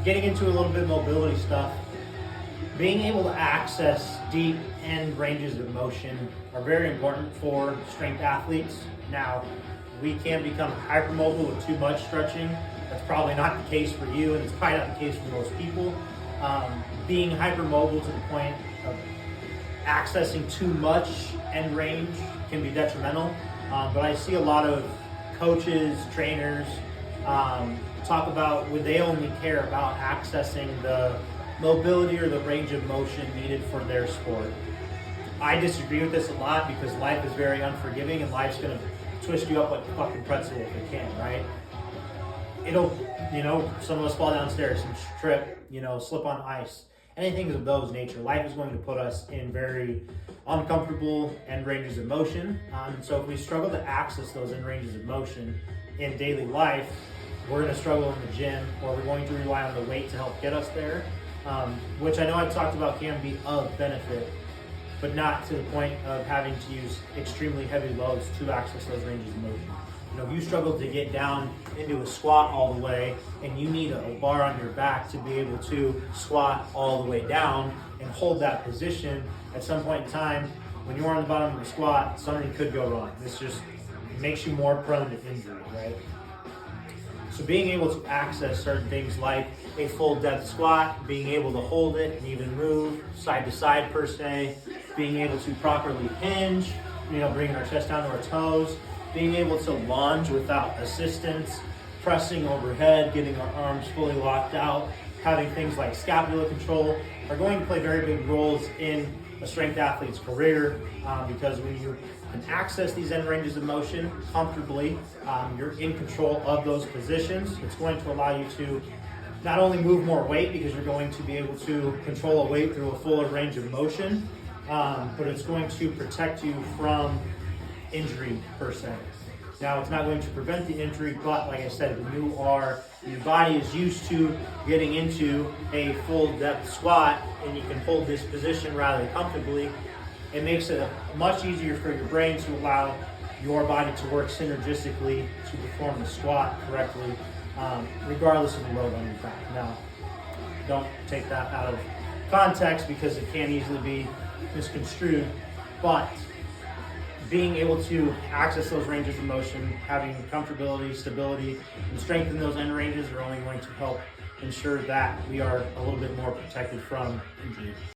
getting into a little bit of mobility stuff, being able to access deep end ranges of motion are very important for strength athletes. Now, we can become hypermobile with too much stretching. That's probably not the case for you, and it's probably not the case for most people. Being hypermobile to the point of accessing too much end range can be detrimental. But I see a lot of coaches, trainers, talk about would they only care about accessing the mobility or the range of motion needed for their sport. I disagree with this a lot because life is very unforgiving and life's gonna twist you up like a fucking pretzel if it can, right? It'll, some of us fall downstairs and trip, slip on ice. Anything of those nature. Life is going to put us in very uncomfortable end ranges of motion. So if we struggle to access those end ranges of motion in daily life, we're going to struggle in the gym, or we're going to rely on the weight to help get us there, which I know I've talked about can be of benefit, but not to the point of having to use extremely heavy loads to access those ranges of motion. If you struggle to get down into a squat all the way and you need a bar on your back to be able to squat all the way down and hold that position, at some point in time, when you're on the bottom of the squat, something could go wrong. This just makes you more prone to injury, right? So being able to access certain things like a full depth squat, being able to hold it and even move side to side per se, being able to properly hinge, bringing our chest down to our toes, being able to lunge without assistance, pressing overhead, getting our arms fully locked out, having things like scapular control are going to play very big roles in a strength athlete's career, because when you can access these end ranges of motion comfortably, you're in control of those positions. It's going to allow you to not only move more weight because you're going to be able to control a weight through a fuller range of motion, but it's going to protect you from injury per se. Now, it's not going to prevent the injury, but like I said, when your body is used to getting into a full depth squat and you can hold this position rather comfortably, it makes it much easier for your brain to allow your body to work synergistically to perform the squat correctly, regardless of the load on your back. Now, don't take that out of context because it can easily be misconstrued, but being able to access those ranges of motion, having comfortability, stability, and strength in those end ranges are only going to help ensure that we are a little bit more protected from injury.